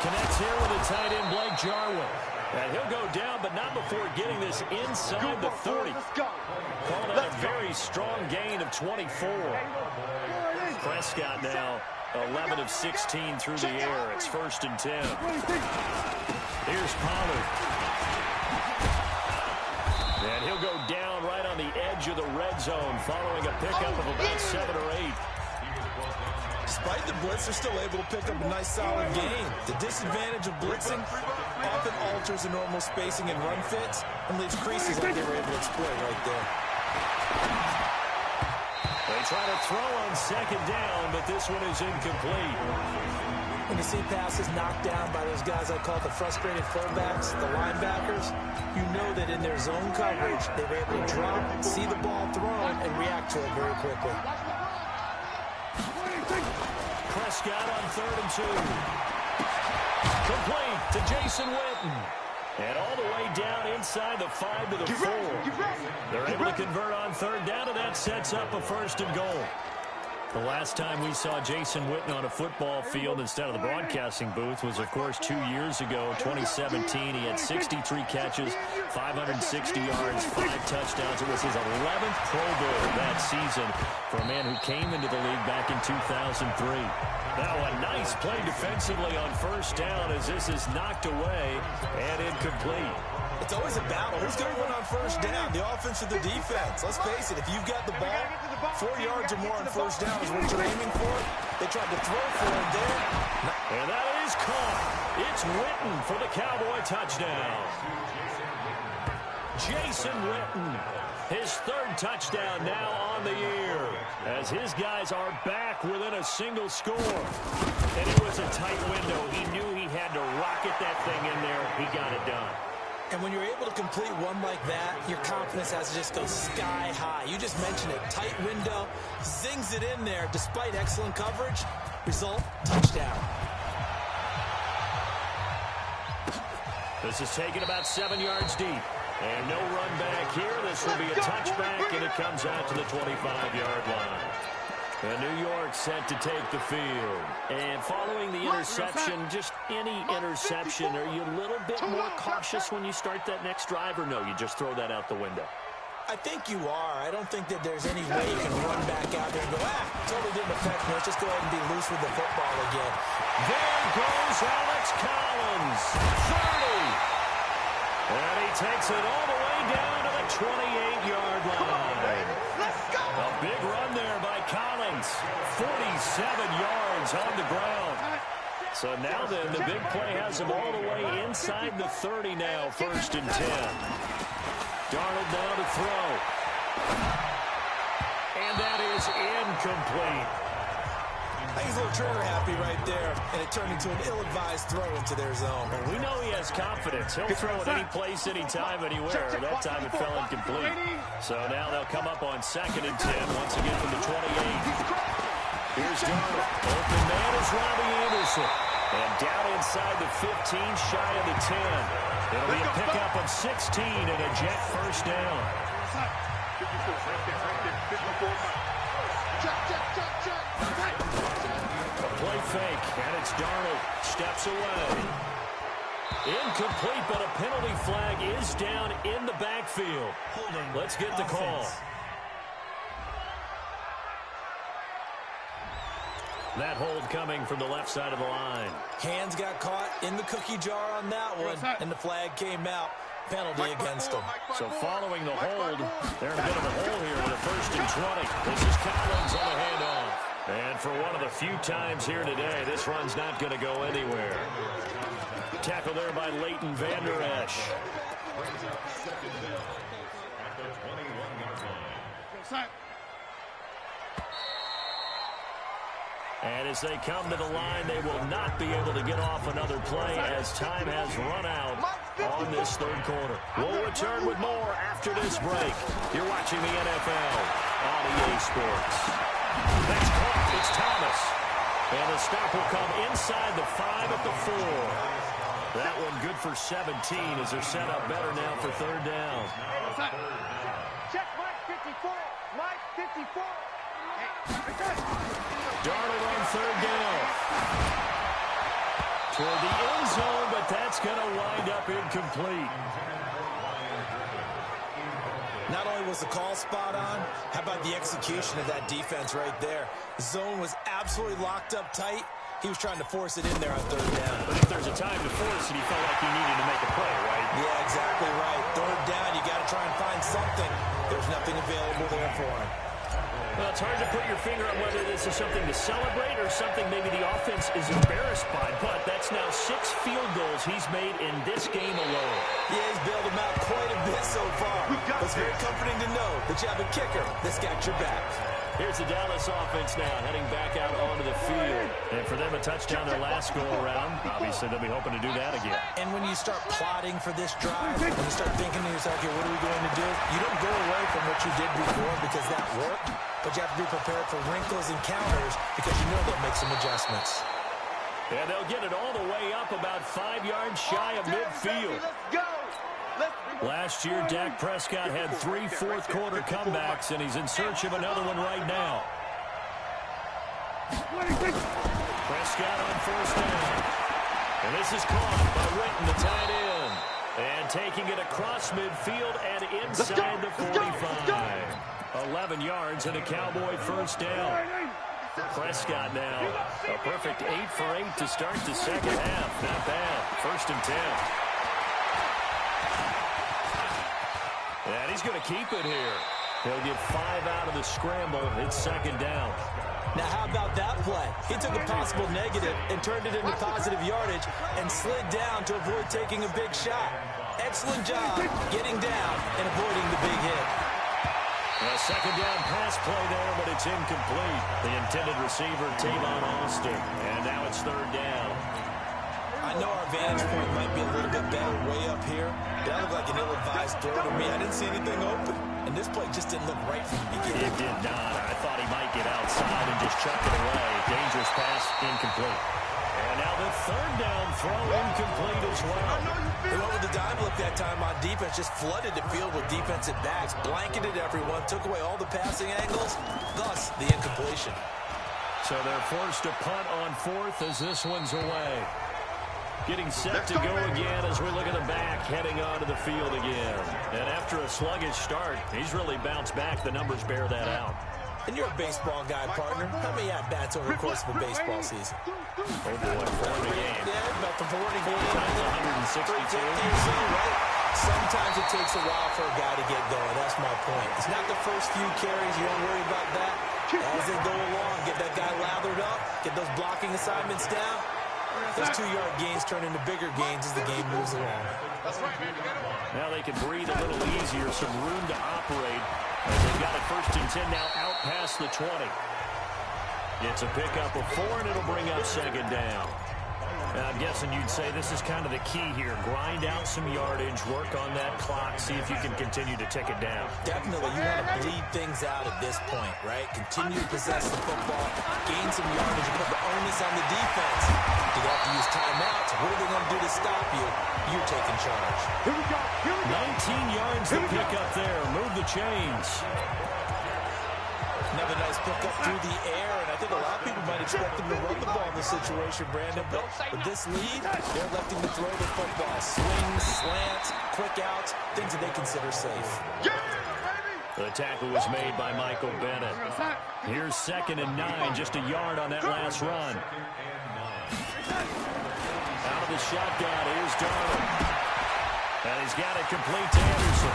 Connects here with the tight end, Blake Jarwin. And he'll go down, but not before getting this inside the 30. Called out a very strong gain of 24. Prescott now 11 of 16 through the air. It's first and 10. Here's Pollard. And he'll go down right on the edge of the red zone following a pickup of about 7 or 8. Despite the blitz, they're still able to pick up a nice solid gain. The disadvantage of blitzing often alters the normal spacing and run fits and leaves creases like they were able to exploit right there. They try to throw on second down, but this one is incomplete. When you see passes knocked down by those guys I call the frustrated fullbacks, the linebackers, you know that in their zone coverage, they were able to drop, see the ball thrown, and react to it very quickly. Prescott on 3rd and 2. Complete to Jason Witten. And all the way down inside the 5 to the 4. They're able to convert on 3rd down, and that sets up a 1st and goal. The last time we saw Jason Witten on a football field instead of the broadcasting booth was, of course, 2 years ago, 2017. He had 63 catches, 560 yards, 5 touchdowns. It was his 11th Pro Bowl that season for a man who came into the league back in 2003. Now a nice play defensively on 1st down as this is knocked away and incomplete. It's always a battle. Who's going to win on 1st down, the offense or the defense? Let's face it, if you've got the ball, 4 yards or more on 1st down is what you're aiming for. They tried to throw for it there. And that is caught. It's Witten for the Cowboy touchdown. Jason Witten, his 3rd touchdown now on the year, as his guys are back within a single score. And it was a tight window. He knew he had to rocket that thing in there. He got it done. And when you're able to complete one like that, your confidence has to just go sky high. You just mentioned it. Tight window, zings it in there despite excellent coverage. Result, touchdown. This is taken about 7 yards deep. And no run back here. This will be a touchback, and it comes out to the 25-yard line. And New York set to take the field. And following the interception, just any interception, are you a little bit more cautious when you start that next drive, or no, you just throw that out the window? I think you are. I don't think that there's any way you can run back out there and go, totally didn't affect me. Let's just go ahead and be loose with the football again. There goes Alex Collins, 30. And he takes it all the way down to the 28-yard line. Let's go! A big run there by Collins. 47 yards on the ground. So now then, the big play has him all the way inside the 30 now, 1st and 10. Darnold now to throw. And that is incomplete. I think he's a little trigger happy right there, and it turned into an ill-advised throw into their zone. Well, we know he has confidence. He'll throw it any place, anytime, anywhere. That time it fell incomplete. So now they'll come up on 2nd and 10, once again from the 28. Here's Darnold. Open man is Robbie Anderson. And down inside the 15, shy of the 10. It'll be a pickup of 16 and a Jet first down. A play fake, and it's Darnold. Steps away. Incomplete, but a penalty flag is down in the backfield. Let's get the call. That hold coming from the left side of the line. Hands got caught in the cookie jar on that one, and the flag came out. Penalty against them. So following the hold, they're in a bit of a hole here with a 1st and 20. This is Collins on the handoff. And for one of the few times here today, this run's not going to go anywhere. Tackle there by Leighton Vander Esch. And as they come to the line, they will not be able to get off another play as time has run out on this 3rd quarter. We'll return with more after this break. You're watching the NFL on EA Sports. That's caught. It's Thomas. And the stop will come inside the 5 at the 4. That one good for 17 as they're set up better now for 3rd down. Check Mike 54. Mike 54. Darnold on 3rd down. Toward the end zone, but that's going to wind up incomplete. Not only was the call spot on, how about the execution of that defense right there? The zone was absolutely locked up tight. He was trying to force it in there on 3rd down. But if there's a time to force it, he felt like he needed to make a play, right? Yeah, exactly right. 3rd down, you got to try and find something. There's nothing available there for him. Well, it's hard to put your finger on whether this is something to celebrate or something maybe the offense is embarrassed by, but that's now 6 field goals he's made in this game alone. Yeah, he's bailed them out quite a bit so far. It's very comforting to know that you have a kicker that's got your back. Here's the Dallas offense now heading back out onto the field. And for them, a touchdown their last go-around. Obviously, they'll be hoping to do that again. And when you start plotting for this drive, when you start thinking to yourself, okay, what are we going to do? You don't go away from what you did before because that worked, but you have to be prepared for wrinkles and counters because you know they'll make some adjustments. And they'll get it all the way up about 5 yards shy of midfield. Let's go. Last year, Dak Prescott had 3 fourth-quarter comebacks, and he's in search of another one right now. Prescott on 1st down. And this is caught by Witten, the tight end. And taking it across midfield and inside the 45. 11 yards and a Cowboy 1st down. Prescott now a perfect 8 for 8 to start the 2nd half. Not bad. 1st and 10. And he's going to keep it here. He'll get 5 out of the scramble. It's 2nd down. Now, how about that play? He took a possible negative and turned it into positive yardage and slid down to avoid taking a big shot. Excellent job getting down and avoiding the big hit. A 2nd down pass play there, but it's incomplete. The intended receiver, Tavon Austin. And now it's 3rd down. I know our vantage point might be a little bit better way up here. That looked like an ill-advised throw to me. I didn't see anything open. And this play just didn't look right from the beginning. It did not. I thought he might get outside and just chuck it away. Dangerous pass, incomplete. And now the 3rd down throw incomplete as well. They went with the dime look that time on defense, just flooded the field with defensive backs, blanketed everyone, took away all the passing angles, thus the incompletion. So they're forced to punt on 4th as this one's away. Getting set to go again as we look at the back, heading onto the field again. And after a sluggish start, he's really bounced back. The numbers bear that out. And you're a baseball guy, partner. How many at-bats over the course of a baseball season? Oh, boy, 4 in a game. Yeah, about the 40 times 162. Right? Sometimes it takes a while for a guy to get going. That's my point. It's not the first few carries. You don't worry about that. As they go along, get that guy lathered up, get those blocking assignments down. Those 2-yard gains turn into bigger gains as the game moves along. Now they can breathe a little easier, some room to operate. As they've got it 1st and 10 now out past the 20. It's a pickup of 4, and it'll bring up second down. Now, I'm guessing you'd say this is kind of the key here. Grind out some yardage, work on that clock, see if you can continue to tick it down. Definitely. You want to bleed things out at this point, right? Continue to possess the football, gain some yardage, and put the onus on the defense. Do they have to use timeouts? What are they going to do to stop you? You're taking charge. Here we go. 19 yards to pick up there. Move the chains. Another nice pickup through the air, and I think a lot of people might expect them to run the ball in this situation, Brandon, but with this lead, they're electing to throw the football. Swings, slants, quick outs, things that they consider safe. The tackle was made by Michael Bennett. Here's 2nd and 9, just a yard on that last run. Out of the shotgun, here's Darnold. And he's got it complete to Anderson.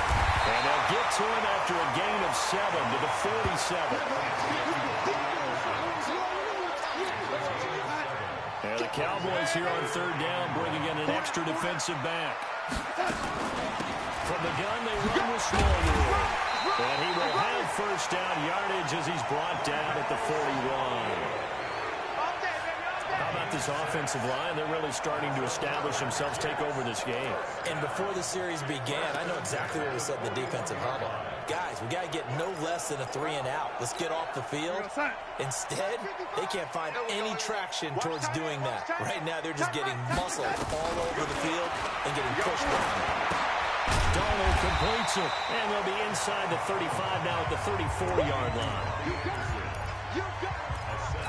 And they'll get to him after a gain of 7 to the 47. And the Cowboys here on 3rd down, bringing in an extra defensive back. From the gun, they run with Smallwood. And he will have 1st down yardage as he's brought down at the 41. How about this offensive line? They're really starting to establish themselves, take over this game. And before the series began, I know exactly what we said in the defensive huddle. Guys, we got to get no less than a 3 and out. Let's get off the field. Instead, they can't find any traction towards doing that. Right now, they're just getting muscled all over the field and getting pushed around. Darnold completes it, and they'll be inside the 35 now at the 34-yard line.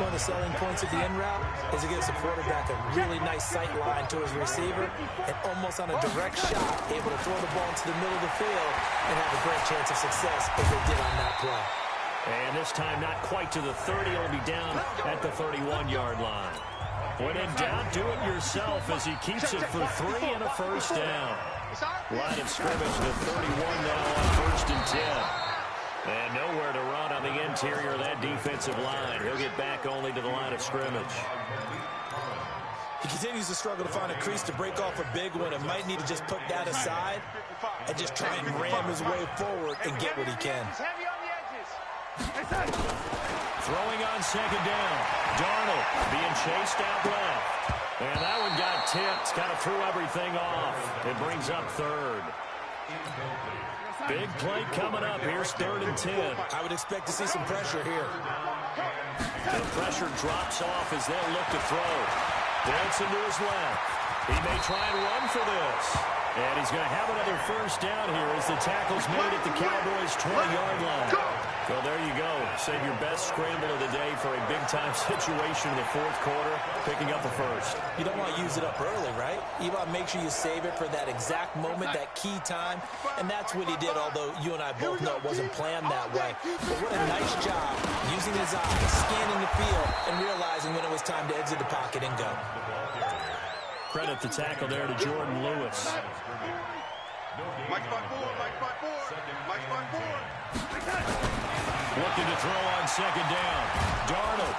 One of the selling points of the in route is it gives the quarterback a really nice sight line to his receiver and almost on a direct shot able to throw the ball into the middle of the field and have a great chance of success as they did on that play. And this time not quite to the 30. It'll be down at the 31-yard line. When in doubt, do it yourself as he keeps it for 3 and a 1st down. Line of scrimmage to 31 now on 1st and 10. And nowhere to run on the interior of that defensive line. He'll get back only to the line of scrimmage. He continues to struggle to find a crease to break off a big one and might need to just put that aside and just try and ram his way forward and get what he can. Throwing on 2nd down. Darnold being chased out left. And that one got tipped. Kind of threw everything off. It brings up 3rd. Big play coming up. Here's 3rd and 10. I would expect to see some pressure here. The pressure drops off as they'll look to throw. Dancing to his left. He may try and run for this. And he's going to have another 1st down here as the tackle's made at the Cowboys' 20-yard line. Well, there you go. Save your best scramble of the day for a big-time situation in the 4th quarter, picking up a 1st. You don't want to use it up early, right? You want to make sure you save it for that exact moment, that key time, and that's what he did, although you and I both know it wasn't planned that way. But what a nice job using his eyes, scanning the field, and realizing when it was time to exit the pocket and go. Credit the tackle there to Jordan Lewis. Mike spot 4, Mike spot 4, Mike spot 4. Looking to throw on 2nd down. Darnold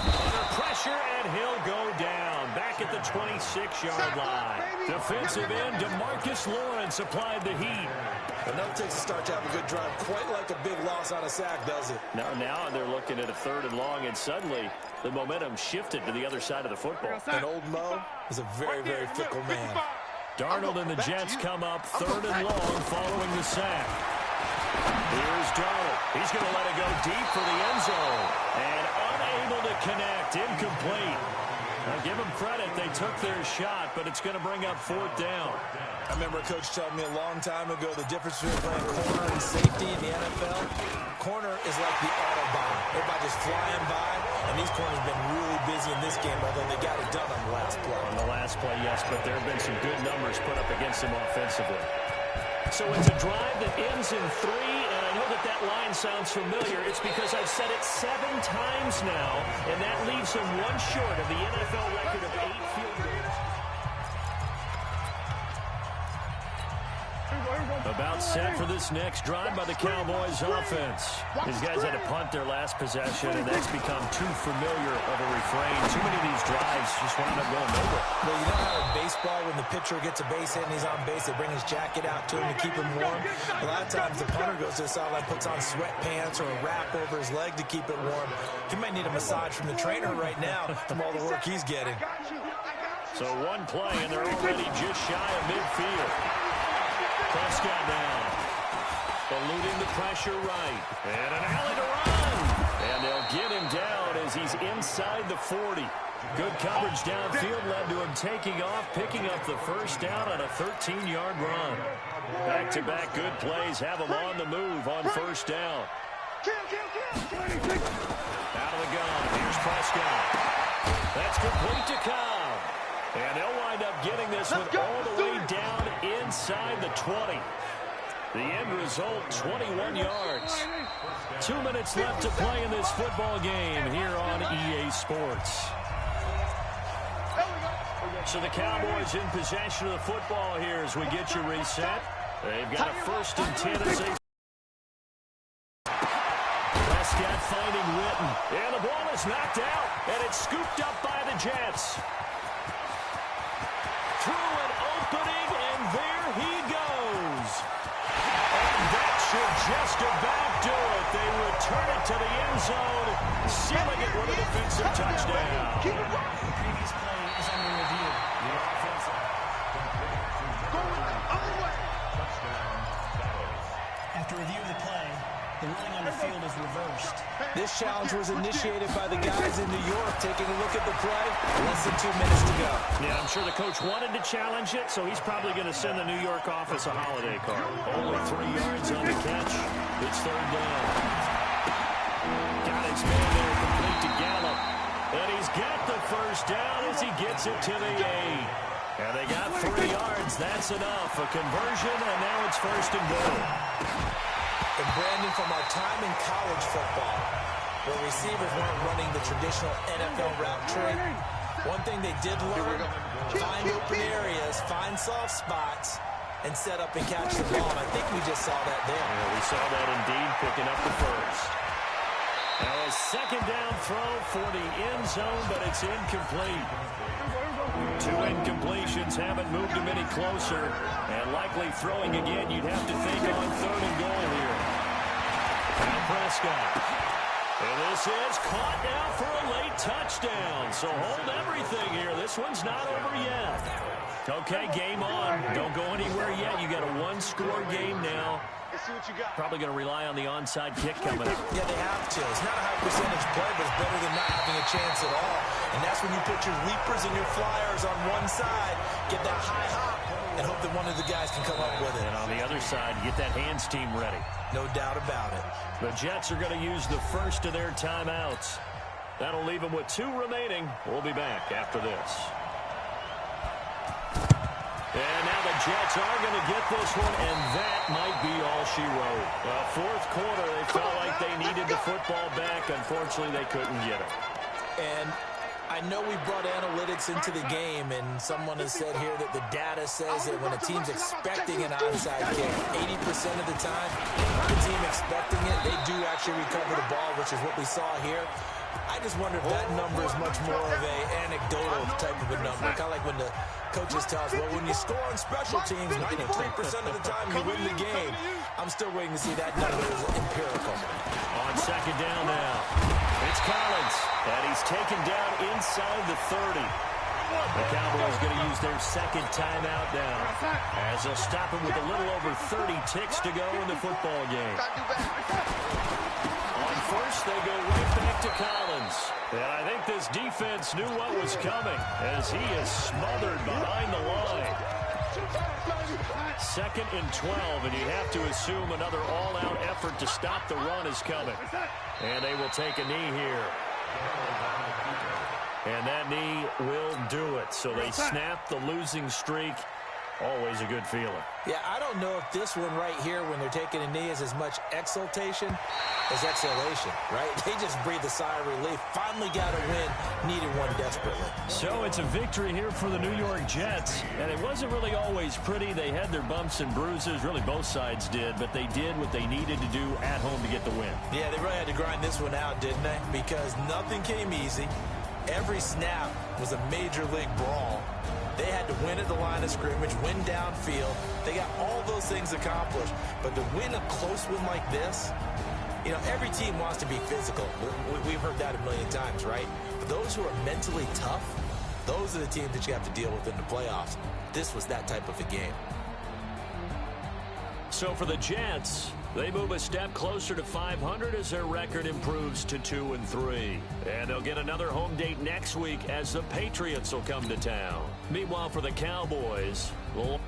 under pressure, and he'll go down. Back at the 26-yard line. Defensive end, DeMarcus Lawrence applied the heat. It never takes a start to have a good drive, quite like a big loss on a sack, does it? Now they're looking at a 3rd and long, and suddenly the momentum shifted to the other side of the football. And old Mo is a very, very fickle man. Darnold and the Jets come up 3rd and long following the sack. Here's Darnold. He's going to let it go deep for the end zone. And unable to connect. Incomplete. Now, give them credit. They took their shot, but it's going to bring up 4th down. I remember a coach telling me a long time ago the difference between playing corner and safety in the NFL. Corner is like the Autobahn. Everybody just flying by, and these corners have been really busy in this game, although they got it done on the last play. On the last play, yes, but there have been some good numbers put up against them offensively. So it's a drive that ends in 3, and I know that line sounds familiar. It's because I've said it 7 times now, and that leaves him 1 short of the NFL record of 8 field goals. About set for this next drive by the Cowboys offense. These guys had to punt their last possession, and that's become too familiar of a refrain. Too many of these drives just wound up going nowhere. Well, you know how in baseball, when the pitcher gets a base hit and he's on base, they bring his jacket out to him to keep him warm. A lot of times the punter goes to the sideline, puts on sweatpants or a wrap over his leg to keep it warm. He might need a massage from the trainer right now from all the work he's getting. So one play, and they're already just shy of midfield. Prescott down. Eluding the pressure right. And an alley to run. And they'll get him down as he's inside the 40. Good coverage downfield led to him taking off, picking up the first down on a 13-yard run. Back-to-back good plays have him on the move on first down. Out of the gun. Here's Prescott. That's complete to Cobb. And they'll wind up getting this one all the way down inside the 20. The end result, 21 yards. 2 minutes left to play in this football game here on EA Sports. So the Cowboys in possession of the football here as we get you reset. They've got a 1st and 10 as they... Prescott finding Witten. And the ball is knocked out. And it's scooped up by the Jets. Through an opening, and there he goes. And that should just about do it. They return it to the end zone, sealing it with a defensive touchdown. The previous play is under review. After review of the play, the ruling on the field is reversed. This challenge was initiated by the guys in New York. Taking a look at the play, less than 2 minutes to go. Yeah, I'm sure the coach wanted to challenge it, so he's probably going to send the New York office a holiday card. Only 3 yards on the catch. It's 3rd down. Got his man there, complete to Gallup. And he's got the first down as he gets it to the 8. And they got 3 yards. That's enough. A conversion, and now it's 1st and goal. And Brandon, from our time in college football, where receivers weren't running the traditional NFL route tree, one thing they did learn, find open areas, find soft spots, and set up and catch the ball. And I think we just saw that there. Yeah, we saw that indeed, picking up the first. Now a 2nd down throw for the end zone, but it's incomplete. 2 incompletions haven't moved him any closer. And likely throwing again, you'd have to think on 3rd and goal here. Now Prescott. And this is caught now for a late touchdown. So hold everything here. This one's not over yet. Okay, game on. Don't go anywhere yet. You got a 1-score game now. Let's see what you got. Probably going to rely on the onside kick coming up. Yeah, they have to. It's not a high percentage play, but it's better than not having a chance at all. And that's when you put your leapers and your flyers on one side, get that high hop, and hope that one of the guys can come up with it. And on the other side, get that hands team ready. No doubt about it. The Jets are going to use the first of their timeouts. That'll leave them with 2 remaining. We'll be back after this. And now the Jets are going to get this one, and that might be all she wrote. 4th quarter, they felt like they needed the football back. Unfortunately, they couldn't get it. And I know we brought analytics into the game, and someone has said here that the data says that when a team's expecting an onside kick, 80% of the time, the team expecting it, they do actually recover the ball, which is what we saof here. I just wonder if that number is much more of a anecdotal type of a number. Kind of like when the coaches tell us, well, when you score on special teams, 93% of the time you win the game. I'm still waiting to see that number is empirical. On 2nd down now, it's Collins, and he's taken down inside the 30. The Cowboys going to use their 2nd timeout now, as they'll stop him with a little over 30 ticks to go in the football game. On 1st, they go right back to Collins. And I think this defense knew what was coming as he is smothered behind the line. 2nd and 12, and you have to assume another all-out effort to stop the run is coming. And they will take a knee here. And that knee will do it. So they snap the losing streak Always a good feeling. Yeah, I don't know if this one right here, when they're taking a knee, is as much exultation as exhalation, right? They just breathe a sigh of relief. Finally got a win. Needed one desperately. So it's a victory here for the New York Jets. And it wasn't really always pretty. They had their bumps and bruises. Really, both sides did. But they did what they needed to do at home to get the win. Yeah, they really had to grind this one out, didn't they? Because nothing came easy. Every snap was a major league brawl. They had to win at the line of scrimmage, win downfield. They got all those things accomplished. But to win a close one like this, you know, every team wants to be physical. We've heard that a million times, right? But those who are mentally tough, those are the teams that you have to deal with in the playoffs. This was that type of a game. So for the Jets, they move a step closer to 500 as their record improves to 2-3. And they'll get another home date next week as the Patriots will come to town. Meanwhile, for the Cowboys, well,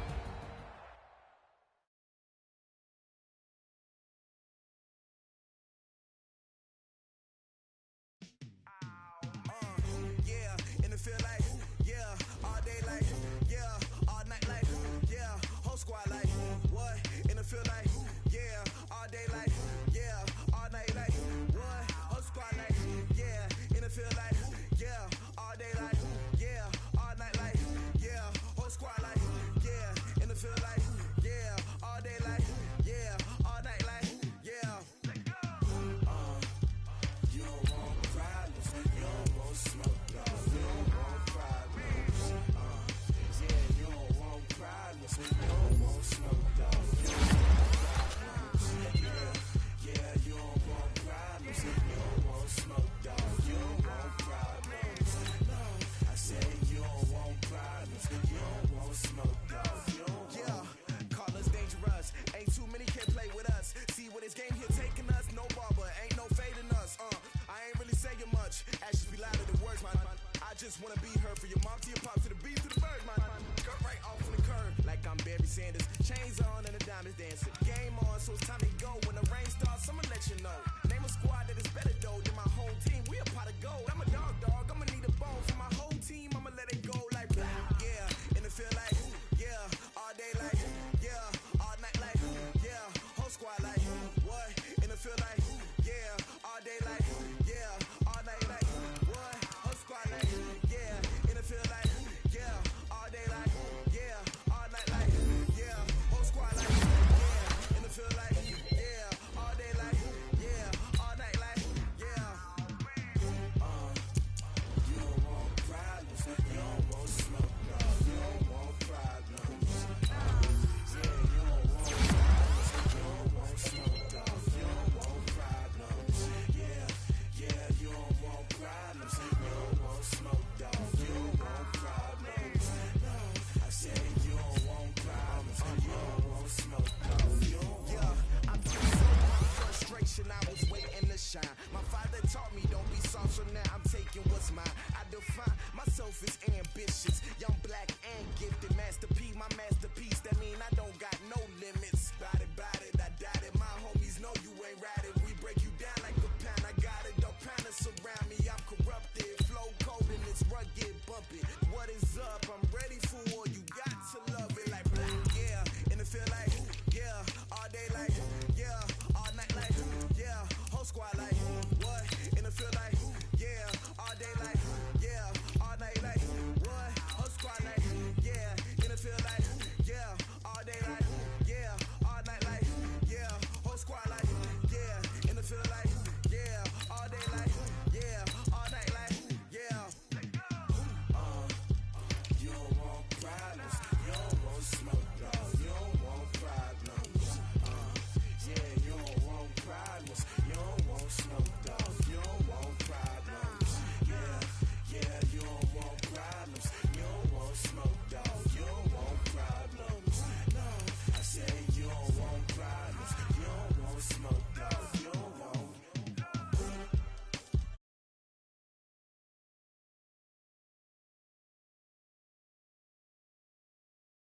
just wanna be heard for your mom to your pop to the beat to the birds, man. Skirt right off on the curb like I'm Barry Sanders. Chains on and the diamonds dancing. Game on, so it's time to go. When the rain starts, I'ma let you know. Name a squad that is better though than my home team. We a pot of gold. I'm a dog. I'ma need a bone for my whole team. I'ma let it